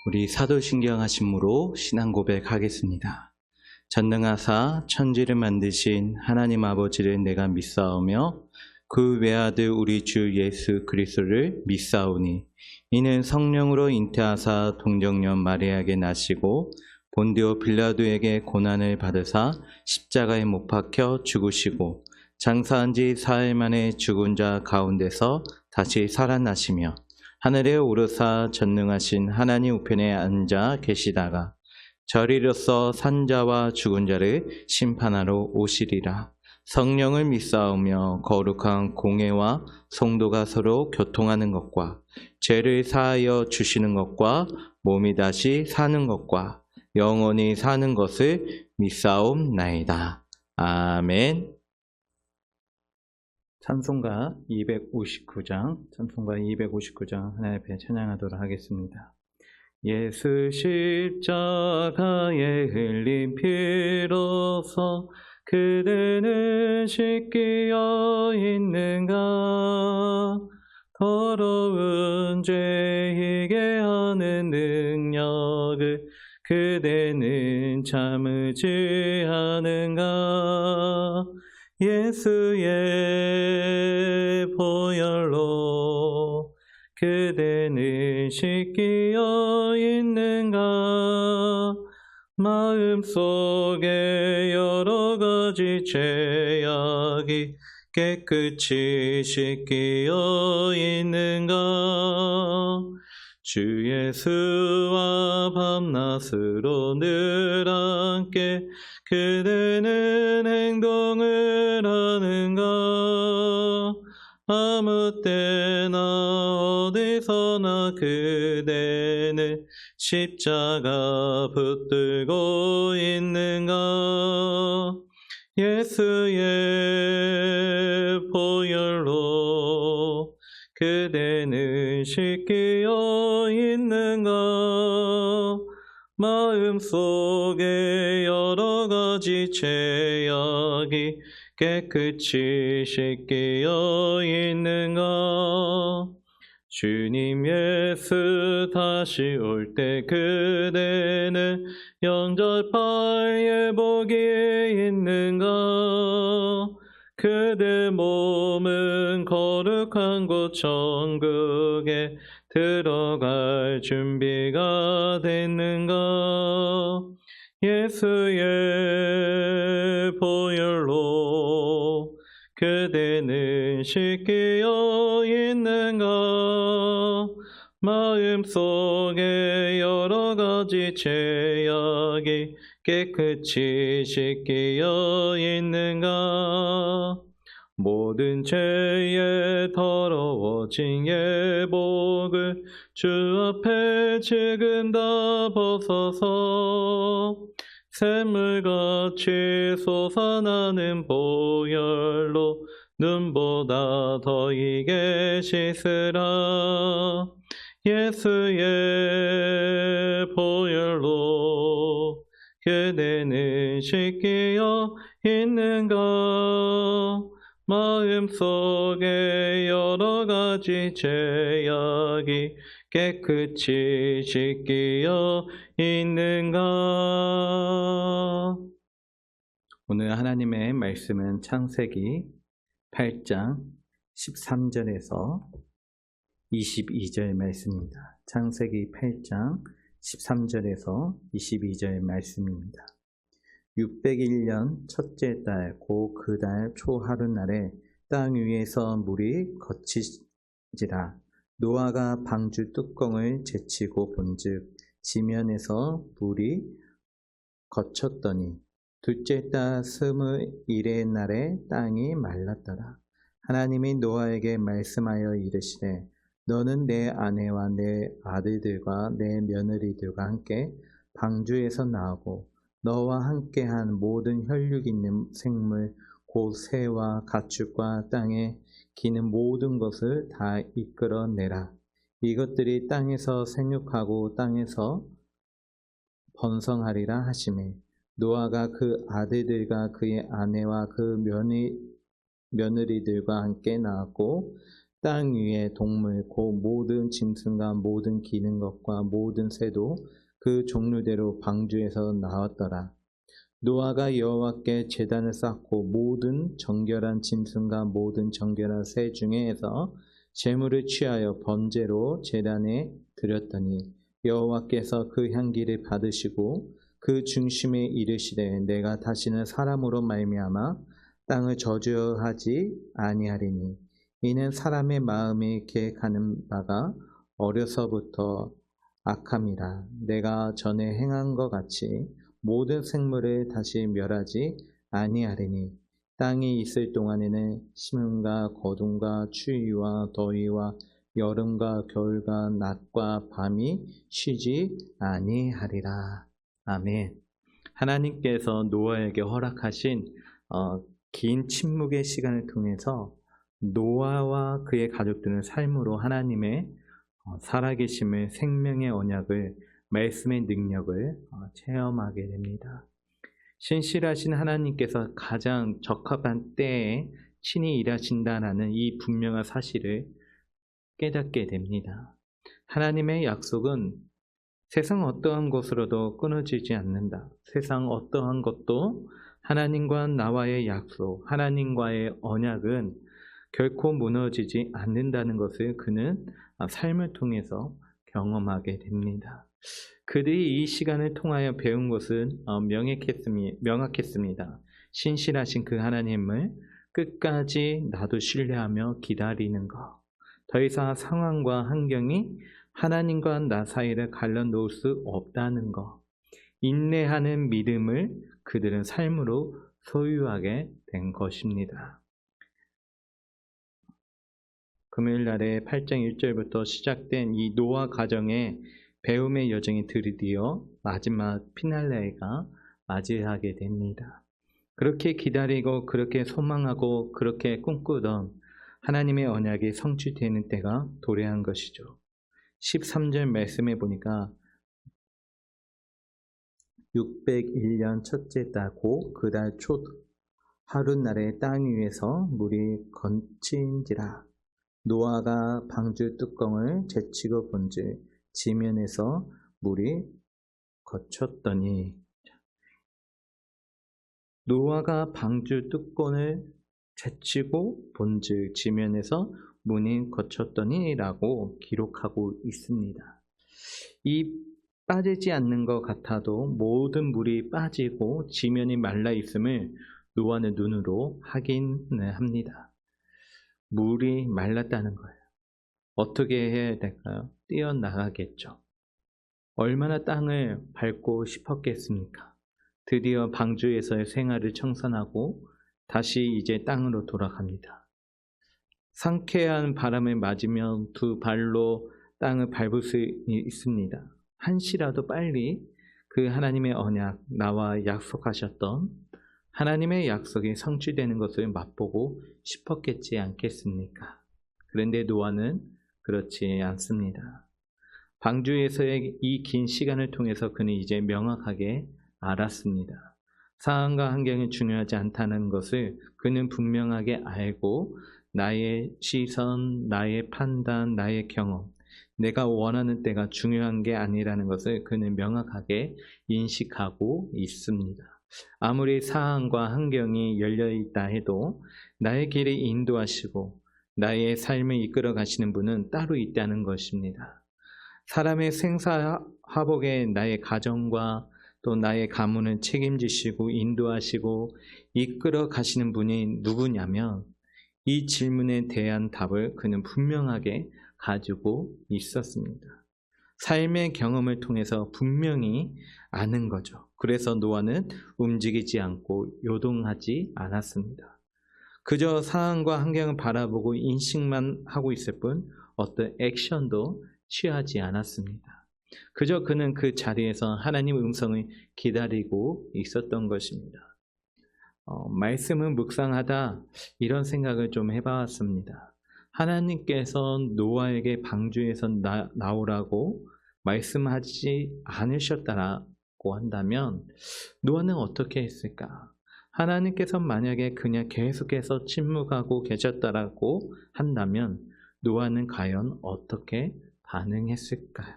우리 사도신경 하심으로 신앙 고백하겠습니다. 전능하사 천지를 만드신 하나님 아버지를 내가 믿사오며 그 외아들 우리 주 예수 그리스도를 믿사오니 이는 성령으로 잉태하사 동정녀 마리아에게 나시고 본디오 빌라도에게 고난을 받으사 십자가에 못 박혀 죽으시고 장사한 지 사흘 만에 죽은 자 가운데서 다시 살아나시며 하늘에 오르사 전능하신 하나님 우편에 앉아 계시다가 저리로서 산자와 죽은 자를 심판하러 오시리라. 성령을 믿사오며 거룩한 공회와 성도가 서로 교통하는 것과 죄를 사하여 주시는 것과 몸이 다시 사는 것과 영원히 사는 것을 믿사옵나이다. 아멘. 찬송가 259장 하나님 앞에 찬양하도록 하겠습니다. 예수 십자가에 흘린 피로써 그대는 씻기어 있는가? 더러운 죄이게 하는 능력을 그대는 참으지 않은가? 예수의 보혈로 그대는 씻기어 있는가? 마음속에 여러 가지 죄악이 깨끗이 씻기어 있는가? 주 예수와 밤낮으로 늘 함께 그대는 행동을 하는가? 아무 때나 어디서나 그대는 십자가 붙들고 있는가? 예수의 보혈로 그대는 씻기어 있는가? 마음속에 여러 가지 죄악이 깨끗이 씻기어 있는가? 주님 예수 다시 올 때 그대는 영접할 예복이 있는가? 그대 몸은 거룩한 곳 천국에 들어갈 준비가 됐는가? 예수의 보혈로 그대는 씻기어 있는가? 마음속에 여러 가지 죄악이 깨끗이 씻기어 있는가? 모든 죄에 더러워진 예복을 주 앞에 지금 다 벗어서 샘물같이 솟아나는 보혈로 눈보다 더 이게 씻으라. 예수의 보혈로 그대는 씻기어 있는가? 마음속에 여러 가지 죄악이 깨끗이 씻기어 있는가? 오늘 하나님의 말씀은 창세기 8장 13절에서 22절 말씀입니다. 창세기 8장 13절에서 22절 말씀입니다. 601년 첫째 달 고 그 달 초하룻날에 땅 위에서 물이 거치지라. 노아가 방주 뚜껑을 제치고 본즉 지면에서 물이 거쳤더니 둘째 달 21의 날에 땅이 말랐더라. 하나님이 노아에게 말씀하여 이르시되 너는 내 아내와 내 아들들과 내 며느리들과 함께 방주에서 나오고 너와 함께한 모든 혈육 있는 생물 곧 새와 가축과 땅에 기는 모든 것을 다 이끌어내라. 이것들이 땅에서 생육하고 땅에서 번성하리라 하시매 노아가 그 아들들과 그의 아내와 그 며느리들과 함께 나왔고 땅 위의 동물 곧 모든 짐승과 모든 기는 것과 모든 새도 그 종류대로 방주에서 나왔더라. 노아가 여호와께 제단을 쌓고 모든 정결한 짐승과 모든 정결한 새 중에서 제물을 취하여 번제로 제단에 드렸더니 여호와께서 그 향기를 받으시고 그 중심에 이르시되 내가 다시는 사람으로 말미암아 땅을 저주하지 아니하리니 이는 사람의 마음이 계획하는 바가 어려서부터 악함이라. 내가 전에 행한 것 같이 모든 생물을 다시 멸하지 아니하리니 땅이 있을 동안에는 심음과 거둠과 추위와 더위와 여름과 겨울과 낮과 밤이 쉬지 아니하리라. 아멘. 하나님께서 노아에게 허락하신 긴 침묵의 시간을 통해서 노아와 그의 가족들은 삶으로 하나님의 살아계심을, 생명의 언약을, 말씀의 능력을 체험하게 됩니다. 신실하신 하나님께서 가장 적합한 때에 친히 일하신다라는 이 분명한 사실을 깨닫게 됩니다. 하나님의 약속은 세상 어떠한 것으로도 끊어지지 않는다. 세상 어떠한 것도 하나님과 나와의 약속, 하나님과의 언약은 결코 무너지지 않는다는 것을 그는 삶을 통해서 경험하게 됩니다. 그들이 이 시간을 통하여 배운 것은 명확했습니다. 신실하신 그 하나님을 끝까지 나도 신뢰하며 기다리는 것. 더 이상 상황과 환경이 하나님과 나 사이를 갈라놓을 수 없다는 것. 인내하는 믿음을 그들은 삶으로 소유하게 된 것입니다. 금요일 날에 8장 1절부터 시작된 이 노아 가정의 배움의 여정이 드디어 마지막 피날레가 맞이하게 됩니다. 그렇게 기다리고 그렇게 소망하고 그렇게 꿈꾸던 하나님의 언약이 성취되는 때가 도래한 것이죠. 13절 말씀해 보니까 601년 첫째 달고 그달 초 하룻날에 땅 위에서 물이 건친지라. 노아가 방주 뚜껑을 제치고 본즉 지면에서 물이 거쳤더니. 노아가 방주 뚜껑을 제치고 본즉 지면에서 물이 거쳤더니 라고 기록하고 있습니다. 이 빠지지 않는 것 같아도 모든 물이 빠지고 지면이 말라 있음을 노아는 눈으로 확인을 합니다. 물이 말랐다는 거예요. 어떻게 해야 될까요? 뛰어나가겠죠. 얼마나 땅을 밟고 싶었겠습니까? 드디어 방주에서의 생활을 청산하고 다시 이제 땅으로 돌아갑니다. 상쾌한 바람을 맞으며 두 발로 땅을 밟을 수 있습니다. 한시라도 빨리 그 하나님의 언약, 나와 약속하셨던 하나님의 약속이 성취되는 것을 맛보고 싶었겠지 않겠습니까? 그런데 노아는 그렇지 않습니다. 방주에서의 이 긴 시간을 통해서 그는 이제 명확하게 알았습니다. 상황과 환경이 중요하지 않다는 것을 그는 분명하게 알고 나의 시선, 나의 판단, 나의 경험, 내가 원하는 때가 중요한 게 아니라는 것을 그는 명확하게 인식하고 있습니다. 아무리 상황과 환경이 열려있다 해도 나의 길을 인도하시고 나의 삶을 이끌어 가시는 분은 따로 있다는 것입니다. 사람의 생사화복에 나의 가정과 또 나의 가문을 책임지시고 인도하시고 이끌어 가시는 분이 누구냐면 이 질문에 대한 답을 그는 분명하게 가지고 있었습니다. 삶의 경험을 통해서 분명히 아는 거죠. 그래서 노아는 움직이지 않고 요동하지 않았습니다. 그저 상황과 환경을 바라보고 인식만 하고 있을 뿐 어떤 액션도 취하지 않았습니다. 그저 그는 그 자리에서 하나님의 음성을 기다리고 있었던 것입니다. 말씀을 묵상하다 이런 생각을 좀 해봤습니다. 하나님께서 노아에게 방주에서 나오라고 말씀하지 않으셨다고 한다면 노아는 어떻게 했을까? 하나님께서 만약에 그냥 계속해서 침묵하고 계셨다라고 한다면 노아는 과연 어떻게 반응했을까요?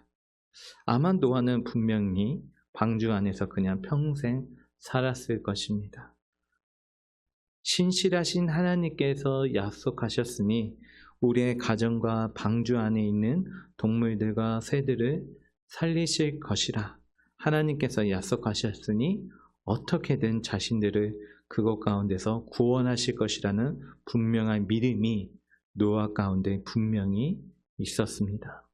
아마 노아는 분명히 방주 안에서 그냥 평생 살았을 것입니다. 신실하신 하나님께서 약속하셨으니 우리의 가정과 방주 안에 있는 동물들과 새들을 살리실 것이라 하나님께서 약속하셨으니 어떻게든 자신들을 그곳 가운데서 구원하실 것이라는 분명한 믿음이 노아 가운데 분명히 있었습니다.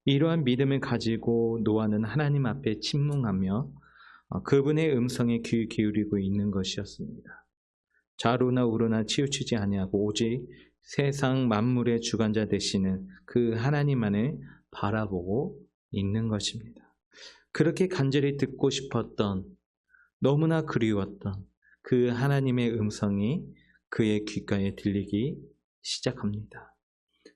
이러한 믿음을 가지고 노아는 하나님 앞에 침묵하며 그분의 음성에 귀 기울이고 있는 것이었습니다. 좌로나 우로나 치우치지 아니하고 오직 세상 만물의 주관자 되시는 그 하나님만을 바라보고 있는 것입니다. 그렇게 간절히 듣고 싶었던, 너무나 그리웠던 그 하나님의 음성이 그의 귓가에 들리기 시작합니다.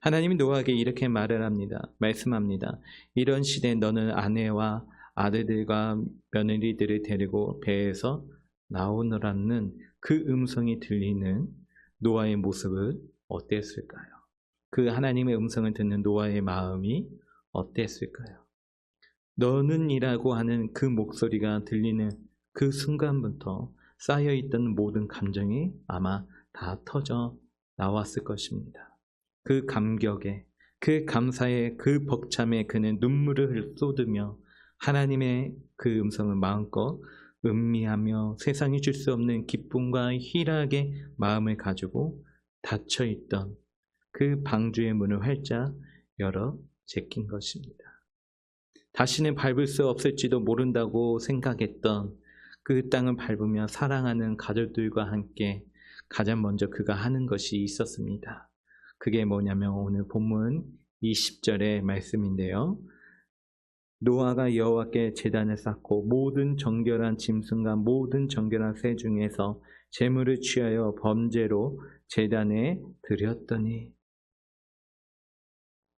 하나님이 노아에게 이렇게 말을 합니다. 말씀합니다. 이런 시대에 너는 아내와 아들들과 며느리들을 데리고 배에서 나오느라는 그 음성이 들리는 노아의 모습은 어땠을까요? 그 하나님의 음성을 듣는 노아의 마음이 어땠을까요? 너는 이라고 하는 그 목소리가 들리는 그 순간부터 쌓여있던 모든 감정이 아마 다 터져 나왔을 것입니다. 그 감격에, 그 감사에, 그 벅참에 그는 눈물을 쏟으며 하나님의 그 음성을 마음껏 음미하며 세상이 줄 수 없는 기쁨과 희락의 마음을 가지고 닫혀있던 그 방주의 문을 활짝 열어 제낀 것입니다. 다시는 밟을 수 없을지도 모른다고 생각했던 그 땅을 밟으며 사랑하는 가족들과 함께 가장 먼저 그가 하는 것이 있었습니다. 그게 뭐냐면 오늘 본문 20절의 말씀인데요. 노아가 여호와께 제단을 쌓고 모든 정결한 짐승과 모든 정결한 새 중에서 제물을 취하여 범죄로 제단에 드렸더니,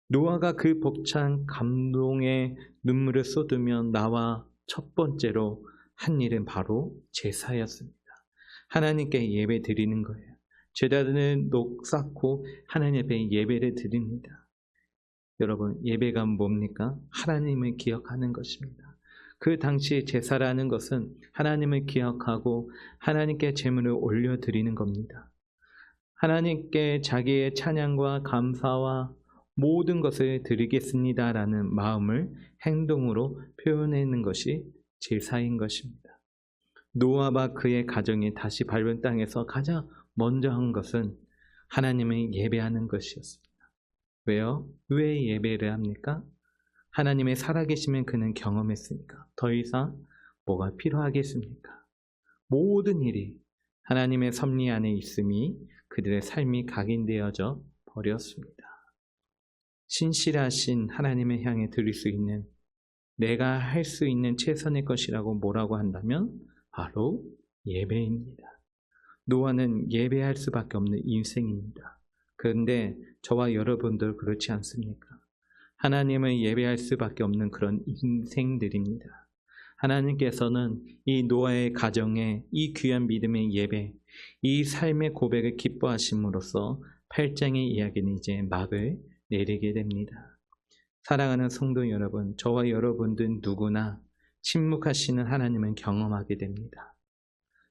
노아가 그 벅찬 감동의 눈물을 쏟으며 나와 첫 번째로 한 일은 바로 제사였습니다. 하나님께 예배 드리는 거예요. 제단을 쌓고 하나님 앞에 예배를 드립니다. 여러분, 예배가 뭡니까? 하나님을 기억하는 것입니다. 그 당시 제사라는 것은 하나님을 기억하고 하나님께 제물을 올려드리는 겁니다. 하나님께 자기의 찬양과 감사와 모든 것을 드리겠습니다라는 마음을 행동으로 표현하는 것이 제사인 것입니다. 노아와 그의 가정이 다시 밟은 땅에서 가장 먼저 한 것은 하나님을 예배하는 것이었습니다. 왜요? 왜 예배를 합니까? 하나님의 살아계심을 그는 경험했으니까. 더 이상 뭐가 필요하겠습니까? 모든 일이 하나님의 섭리 안에 있음이 그들의 삶이 각인되어져 버렸습니다. 신실하신 하나님을 향해 드릴 수 있는, 내가 할 수 있는 최선의 것이라고 뭐라고 한다면 바로 예배입니다. 노아는 예배할 수밖에 없는 인생입니다. 그런데 저와 여러분들 그렇지 않습니까? 하나님을 예배할 수밖에 없는 그런 인생들입니다. 하나님께서는 이 노아의 가정에 이 귀한 믿음의 예배, 이 삶의 고백을 기뻐하심으로써 8장의 이야기는 이제 막을 내리게 됩니다. 사랑하는 성도 여러분, 저와 여러분들 누구나 침묵하시는 하나님을 경험하게 됩니다.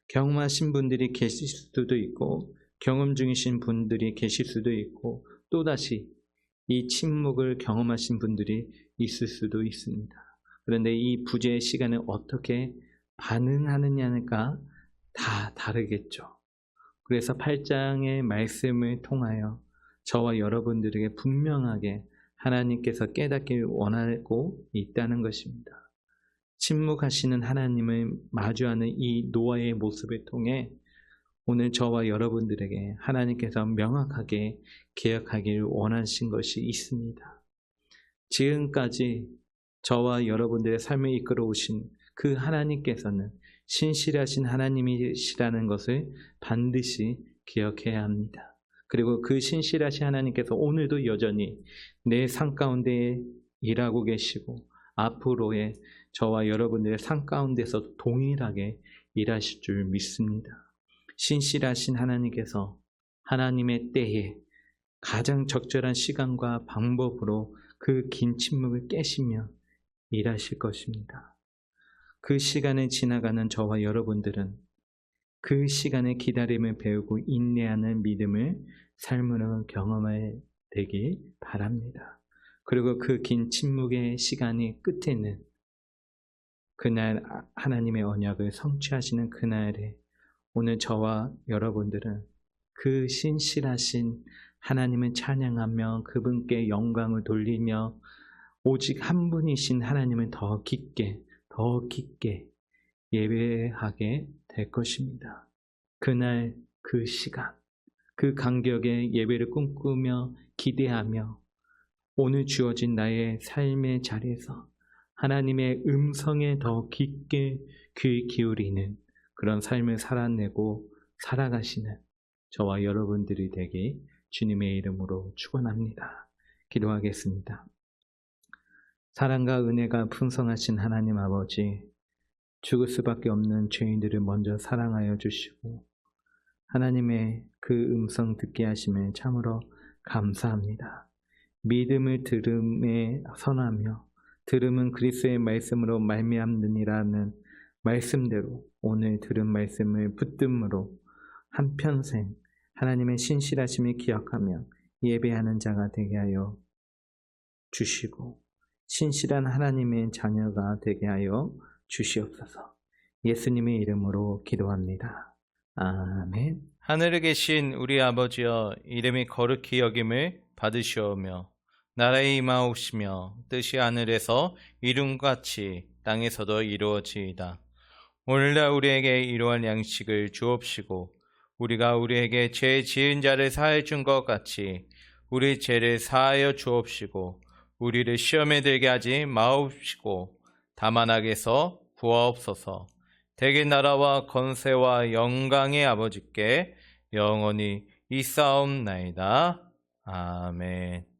경험하신 분들이 계실 수도 있고 경험 중이신 분들이 계실 수도 있고 또다시 이 침묵을 경험하신 분들이 있을 수도 있습니다. 그런데 이 부재의 시간에 어떻게 반응하느냐가 다 다르겠죠. 그래서 8장의 말씀을 통하여 저와 여러분들에게 분명하게 하나님께서 깨닫기를 원하고 있다는 것입니다. 침묵하시는 하나님을 마주하는 이 노아의 모습을 통해 오늘 저와 여러분들에게 하나님께서 명확하게 기억하기를 원하신 것이 있습니다. 지금까지 저와 여러분들의 삶을 이끌어 오신 그 하나님께서는 신실하신 하나님이시라는 것을 반드시 기억해야 합니다. 그리고 그 신실하신 하나님께서 오늘도 여전히 내 삶 가운데 일하고 계시고 앞으로의 저와 여러분들의 삶 가운데서 동일하게 일하실 줄 믿습니다. 신실하신 하나님께서 하나님의 때에 가장 적절한 시간과 방법으로 그 긴 침묵을 깨시며 일하실 것입니다. 그 시간을 지나가는 저와 여러분들은 그 시간의 기다림을 배우고 인내하는 믿음을 삶으로 경험할 되길 바랍니다. 그리고 그 긴 침묵의 시간이 끝에는 그날 하나님의 언약을 성취하시는 그날에 오늘 저와 여러분들은 그 신실하신 하나님을 찬양하며 그분께 영광을 돌리며 오직 한 분이신 하나님을 더 깊게 예배하게 될 것입니다. 그날 그 시간, 그 간격에 예배를 꿈꾸며 기대하며 오늘 주어진 나의 삶의 자리에서 하나님의 음성에 더 깊게 귀 기울이는 그런 삶을 살아내고 살아가시는 저와 여러분들이 되기 주님의 이름으로 축원합니다. 기도하겠습니다. 사랑과 은혜가 풍성하신 하나님 아버지, 죽을 수밖에 없는 죄인들을 먼저 사랑하여 주시고 하나님의 그 음성 듣게 하심에 참으로 감사합니다. 믿음을 들음에 선하며 들음은 그리스도의 말씀으로 말미암느니라는 말씀대로 오늘 들은 말씀을 붙듦으로 한평생 하나님의 신실하심을 기억하며 예배하는 자가 되게 하여 주시고 신실한 하나님의 자녀가 되게 하여 주시옵소서. 예수님의 이름으로 기도합니다. 아멘. 하늘에 계신 우리 아버지여, 이름이 거룩히 여김을 받으시오며 나라에 임하옵시며 뜻이 하늘에서 이룬같이 땅에서도 이루어지이다. 오늘날 우리에게 이러한 양식을 주옵시고 우리가 우리에게 죄 지은 자를 사하여 준 것 같이 우리 죄를 사하여 주옵시고 우리를 시험에 들게 하지 마옵시고 다만 악에서 구하옵소서. 대개 나라와 권세와 영광의 아버지께 영원히 있사옵나이다. 아멘.